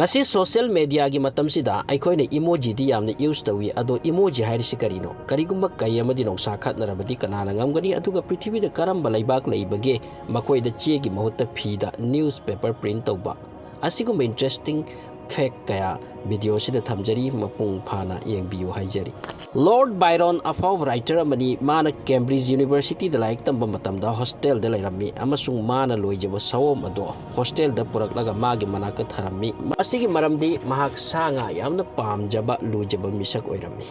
ngasi social media gi matam sida aikoina emoji di yamna use tawi ado emoji hairisi karino karigumba kayamadi nong sakhat narabadi kanana ngamgani aduga prithvi da karamba laibak laibage makoi da che gi mahutta phi da newspaper print tawba asigumba interesting fact kaya video sida thamjari mapung phana yengbiu haijari. Lord Byron afau writer amani mana Cambridge University da laik tamba matamda hostel da lairami amasung mana loijaba sawom ado hostel da puraklaga magi manaka tharami masigi maramdi mahak sanga yamna pamjaba lujaba misak oirami.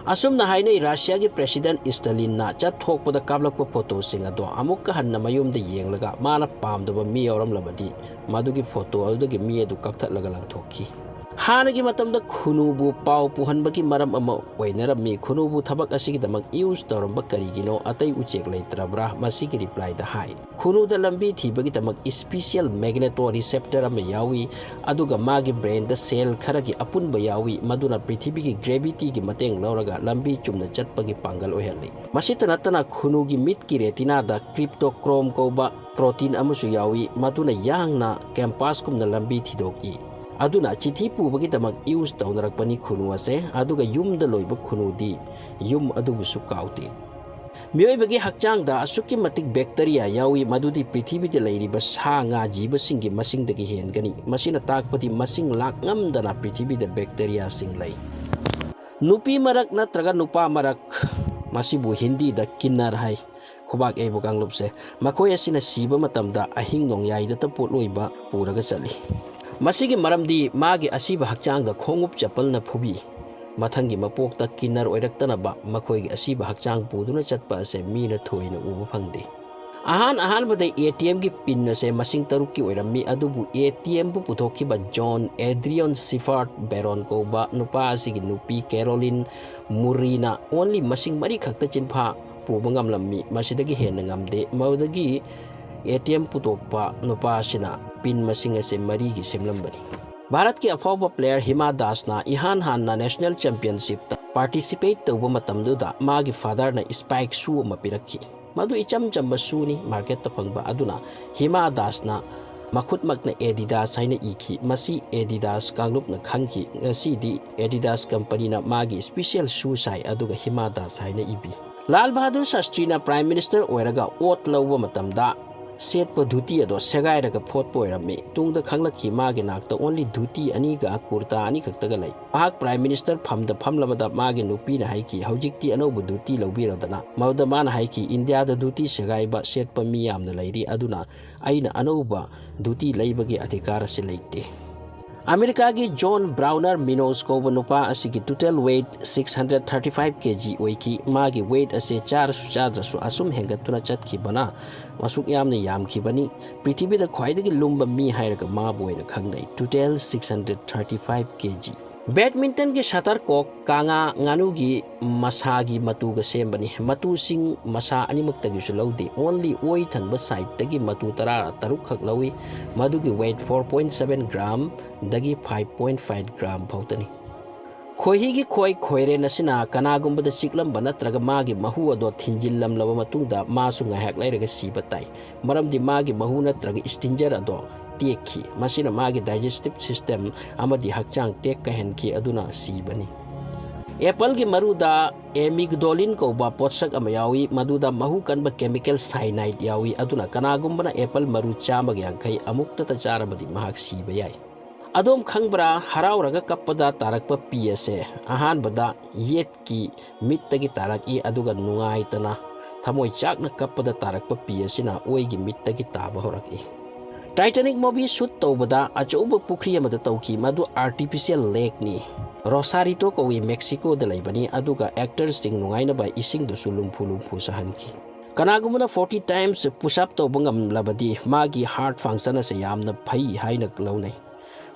Asumna hainai Russia gi President Stalin na chathokpada kablakpa photo sing ado amukka hanna mayumda yenglaga mana pamdaba mi yoram labadi madugi photo adugi mi adu kakthatlaga langthokki. Hanagi matamda khunubu pau puhanbagi maram ama oinarami khunubu thabak asigi damak use toramba karigino atai uchek leitrabra masigi reply da hai khunu da lambi thibagi damak special magnetoreceptor ama yawi aduga magi brain da cell kharagi apunba yawi maduna prithvi gi gravity gi mateng lauraga lambi chumna chatpagi pangal oihali masitana tana khunu gi mit ki retina da cryptochrome koba protein amusu yawi maduna yangna campus kumna lambi thidoki aduna chithi pubagi damak use tawnarakpani khunu ase aduga yumda loiba khunu di yum adubusu kauti mioibagi hakchang da asuki matik bacteria yawi madudi prithvi de lairiba sa nga jiba singi masing dagi hengani masina takpati masing lakngam dana prithvi de bacteria sing lai nupi marak natraga nupa marak masibu hindi da kinnar hai khubak ei bukang lupse makoi asina siba matamda ahing nong yai da tapot loiba puraga chali masigi maramdi magi asiba hakchang da khongup chapal na phubi mathangi mapok ta kinnar oiraktana ba makoi gi asiba hakchang puduna chatpa ase mi na thoina ubu phangde ahan bada ATM gi pin na se masing taruk ki oirami adubu ATM bu puthokki ba John Adrian Siffert Baron ko ba nupa asigi nupi Caroline Murina only masing mari khakta chinpha pubangam lammi masidagi hen ngamde maudagi ATM putokpa nupa sina pin masing ase mari gi semlambani. Bharat ki afawba player Hima Das na ihan han na national championship ta participate tawba matamduda magi father na spike shoe mapirakki madu icham chamba shoe ni market ta phangba aduna Hima Das na makhutmak na Adidas haina iki masi Adidas kanglup na khangki ngasi di Adidas company na magi special shoe sai aduga Hima Das haina ibi. Lal Bahadur Shastri na prime minister oiraga ot lawba matamda set pa dhuti ado segai raga phot poirami tungda khanglaki magi nakta only dhuti ani ga kurta ani khaktaga lai pahak prime minister phamda phamlabada magi nupi na haiki haujikti anobu dhuti lawbiradana mauda mana haiki India da dhuti segai ba set pa mi yamna lairi aduna aina anoba dhuti laibagi adhikara se laite. America gi John Browner Minos ko nupa asigi total weight 635 kg oiki magi weight ase 4 asum hengatuna chatki bana masuk yamne yamki bani prithvi da khwaidagi lumba mi hairaga ma boina khangnai total 635 kg. Badminton gi shatar kok kanga nganu gi masa gi matu ga sembani matu sing masa animak tagi sulaude only oi thanba side tagi matu tara taruk khak lawi madu gi weight 4.7 gram dagi 5.5 gram pautani khohi gi khoire nasina kanagumba da siklam banatraga magi mahu ado thinjillam laba matungda masu ngahak lairaga sibatai maramdi magi mahu natraga stinger ado tekhi masina magi digestive system amadi hakchang tek ka henki aduna sibani. Apple gi maruda amygdalin ko ba potsak amayawi maduda mahu kanba chemical cyanide yawi aduna kanagumbana apple maru chamag yangkai amukta ta charabadi mahak siba yai. Adom khangbra harauraga kappada tarakpa piyase ahan bada yet ki mittagi taraki aduga nungai tana thamoi chakna kappada tarakpa piyasina oigi mittagi taba horaki. Titanic movie shoot tawbada achoba pukri amada tawki madu artificial lake ni Rosarito ko wi Mexico da laibani aduga actors ting nungai na ba ising do sulum sahanki kanagumuna 40 times push up tawbangam labadi magi heart function ase yamna phai haina launai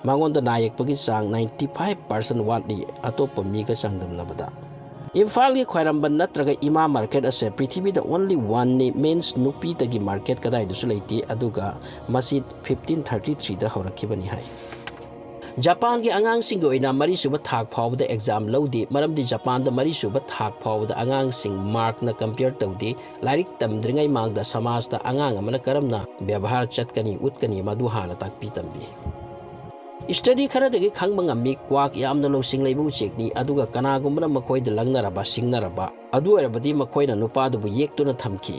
mangonda nayak pagi sang 95% watli atopa miga sangdam labada. Imphal gi khwairamban natraga ima market ase prithvi the only one ni means nupi tagi market kadai dusu leiti aduga masi 1533 da horakibani hai. Japan gi angang sing oina mari suba thak phawda exam lodi maramdi Japan da mari suba thak phawda angang sing mark na compare tawdi larik tamdringai mangda samaj da angang amana karamna byabhar chatkani utkani madu hana takpi tambi. Study खरदगी खंगबा ngammi kwak yamna losing leibu chekni aduga kanagumna makoida langnaraba singnaraba adu erabadi makoina nupadubu yektuna thamki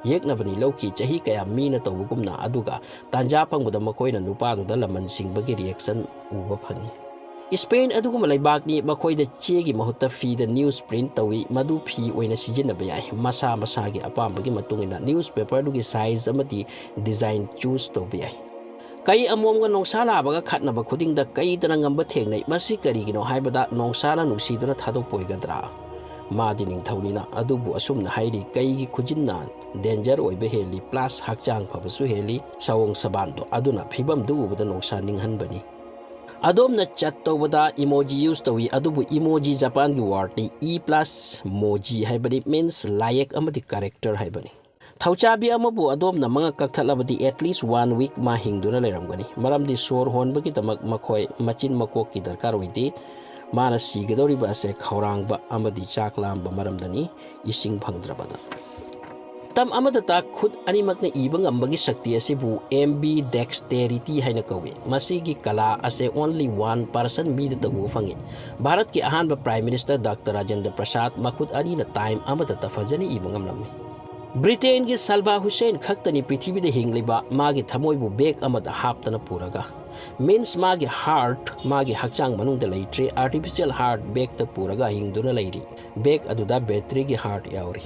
yeknabani lawki chahi kaya mina tawgumna aduga tanja phangbuda makoina nupaduda laman singbagi reaction uba phangi Spain aduguma laibakni makoida chegi mahutta fi da newsprint tawi madu phi oina sijinaba yai masa masagi apambagi matungina newspaper dugi size amati design choose tobi yai Kai amomga nongsala baga khatnaba khudingda kai tana ngamba thengnai masi karigino haibada nongsala nungsiduna thadok poigadra madi ningthaunina adubu asumna hairi kai gi khujinna danger oibe heli plus hakchang phabasu heli sawong sabando aduna phibam du ubada nongsa ninghanbani adomna chat tawbada emoji use tawi adubu emoji japan gi word ni e+moji haibadi means like amadi character haibani Thauchabi amabu adom na mga kaktalabadi at least 1 week ma hingduna leramgani maramdi sor honbagi tamak makhoi machin makok ki darkar oidi mana sigadoriba ase khaurangba amadi chaklamba maramdani ising phangdrabada tam amada ta khud animakna ibang ambagi shakti asibu ambidexterity haina kawi masigi kala ase only one person mi da ufangi bharat ki ahanba prime minister dr rajendra prasad makhud ani na time amada ta fajani ibang amlammi Britain ki Salva Hussein khaktani prithibida hingliba magi thamoibu bag amada haptana puraga means magi heart magi hakchang manungda leitre artificial heart bag ta puraga hingduna leiri bag aduda battery gi heart yauri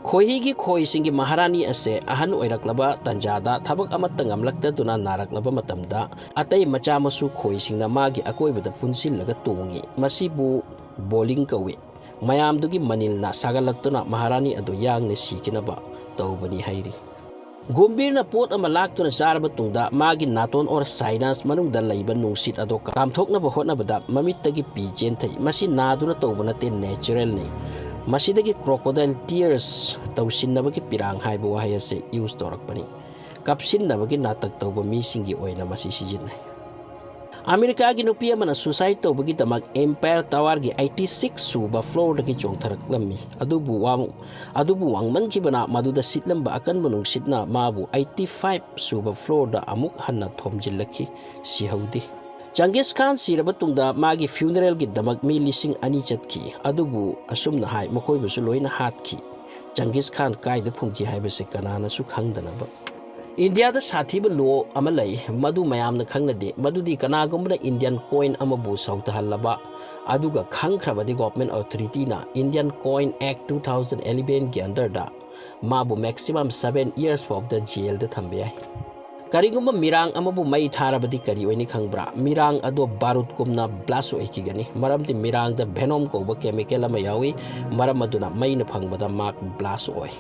khohi gi khoi singi maharani ase ahan oiraklaba tanjada thabak amatta ngamlakta duna naraklaba matamda atai macha masu khoi singna magi akoibada punsillaga tungi masibu bowling kawi mayamdugi manilna sagalaktuna maharani adu yangne sikinaba tawbani hairi gombirna pot ama laktuna sarba tungda magi naton or sinus manungda laiba nungsit adu kamthoknaba hotnabada mamittagi pijen thai masi naduna tawbana te natural ni masidagi crocodile tears tawsinnabagi pirang haiba wahayase use torakpani kapsinnabagi natak tawba mi singi oina masi sijinai Amerika gi nupi amana suicide tawbagi damak Empire Tower gi 86 suba floor dagi chongtharaklammi adubu wangman kibana maduda sitlamba akan bunung sitna mabu 85 suba floor da amuk hanna thomjillaki sihaudi Genghis Khan siraba tungda magi funeral gi damak mi lising ani chatki adubu asumna hai makoi busu loina hatki Genghis Khan kaida phumki haibase kanana su khangdanaba India da sathiba law amalai madu mayamna khangnade madudi kanagumna Indian coin amabu sautahallaba aduga khangkhrabadi government authority na Indian Coin Act 2011 gi under da mabu maximum 7 years of the jail da thambe ai karigumba mirang amabu mai tharabadi kari oini khangbra mirang ado barut kumna blast oikigani maramdi mirang da venom ko ba chemical ama yawi maram aduna mai na phangbada mark blast oi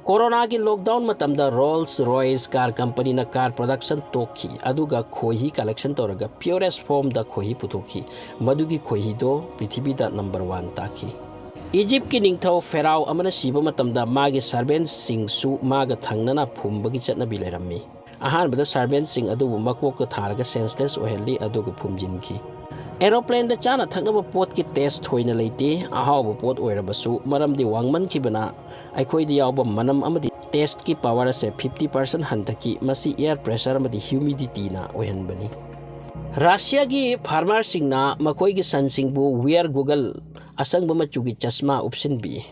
Corona ki lockdown matamda Rolls Royce car company na car production tokhi aduga khohi collection toraga purest form da khohi putoki madugi khohi do prithibi da number 1 taki Egypt ki ningthau Pharaoh amana siba matamda magi servant sing su maga thangnana phumbagi chatnabi lerammi ahan bada servant sing adubu makok ka tharaga senseless ohelli aduga phumjinki Aeroplane da chana thaknaba pot ki test thoina leite ahawba pot oirabasu maramdi wangman khibana aikhoi di yawba manam amadi test ki power se 50% hantaki masi air pressure amadi humidity na ohenbani Russia gi farmer singna makoi gi sansingbu wear Google asangba machugi chasma option b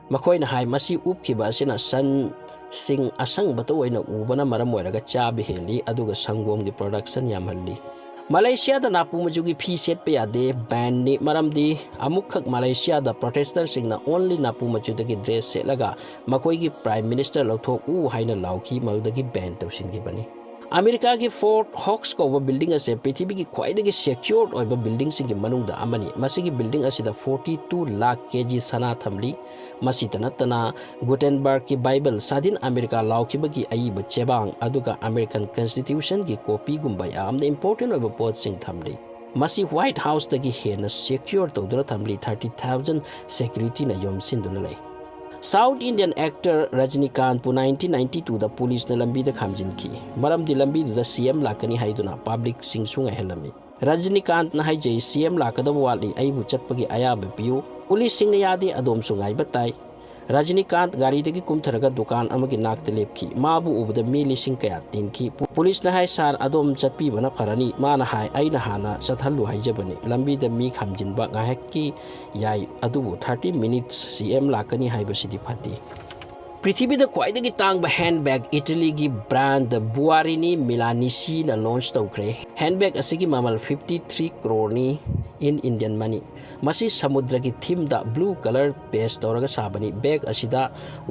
makoi na hai masi upkhiba asina san sing asang bato oina ubana maram oiraga chabi heli aduga sangom gi production yamhalli Malaysia da napu majugi phi set pe ade ban ni maramdi amukhak Malaysia da protester singna only napu majudagi dress selaga makoi gi prime minister lothok u haina lauki madagi ban tawsin gi bani America ki Fort Hawks ko building ase prithibi ki khwaidagi secured oiba building singi manungda amani masigi building asida 42 lakh kg sana thamli masitanatana Gutenberg ki Bible sadin America laukibagi aiba chebang aduga American Constitution ki copy gumba yamna important oiba pot sing thamli masi White House dagi hena secure tawduna thamli 30,000 security na yomsinduna lay South Indian actor Rajinikanth pu 1992 da police na lambi da khamjinki maramdi lambi da CM lakani haiduna public singsunga helami Rajinikanth na haijai CM lakada wali aibu chatpagi ayaba piu police singna yadi adom sungai batai Rajinikanth garidagi kumtharaga dukan amagi nakta lepki mabu ubada mi lising kaya tinki pulis na hai sar adom chatpi bana farani mana hai aina hana chathalu haijabani lambi da mi khamjinba ngahekki yai adubu 30 minutes cm lakani haibasidi phati पृथ्वीद ख्वाइदगी तांगबा handbag Italy की brand बुआरिनी मिलानिसी ना launch तौखरे handbag असिगी ममल 53 करोड़ नी इन इंडियन मनी मसी समुद्र की थीम दा ब्लू कलर बेस तौरगा साबनी बैग असिदा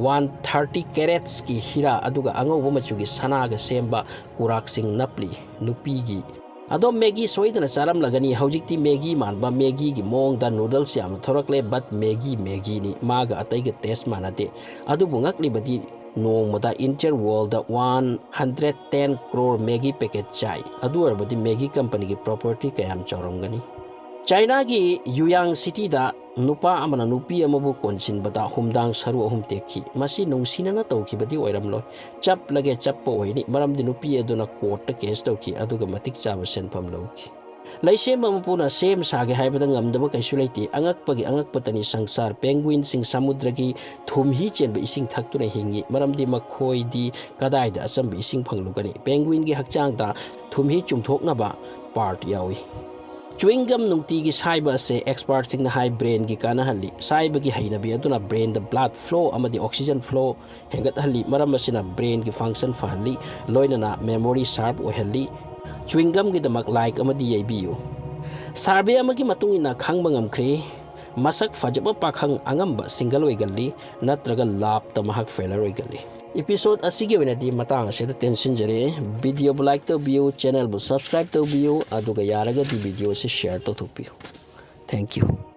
130 कैरेट्स की हीरा अदुगा अंगोबो मचुगी सनागा सेम्बा कुराक सिंग नपली नुपीगी अदो मैगी सोइदना चारम लगनी हौजिक्ति मैगी मानबा मैगी की मोंग दा नूडल्स याम थोरकले बट मैगी नी मागा अतैगे टेस्ट मानते अदुबु ngaklibadi nongmada interworld da 110 crore Maggi packet चाइ अदु अरबदी मैगी कंपनी की प्रॉपर्टी कयाम चौरमगनी चाइना की युयांग सिटी दा नुपा अमना नुपी अमबु कोनसिनबदा हुमदांग सरु अहुम तेखी मसी नुंगसिनना तौखिबदी ओइरमलो चप लगे चप्पो ओइनी मरमदि नुपी अदुना कोर्ट केस तौखी अदुगा मतिक चाबा सेनफम लौखी लैसेम अमपुना सेम सागे हाइबदा ngamdaba kaisu leiti angakpagi angakpatani sangsar penguin sing samudra gi thumhi chenba ising thaktuna hingi maramdi makhoi di kadai da asam ising phanglugani penguin gi hakchang da thumhi chumthokna ba part yawi chewing gum nungti gi saiba se expert sing na high brain gi kana halli saiba gi haina bi aduna brain the blood flow amadi oxygen flow hengat halli maram asina brain gi function fa halli loina na memory sharp o halli chewing gum gi damak like amadi yaibiu sarbe amagi matungina khangba ngamkhre masak fajaba pakhang angamba single oigalli natraga lap tamahak failure oigalli episode asigi wenadi matang aseda tension jare video bu like to view channel bu subscribe to view aduga yaraga di video se share to thupiu thank you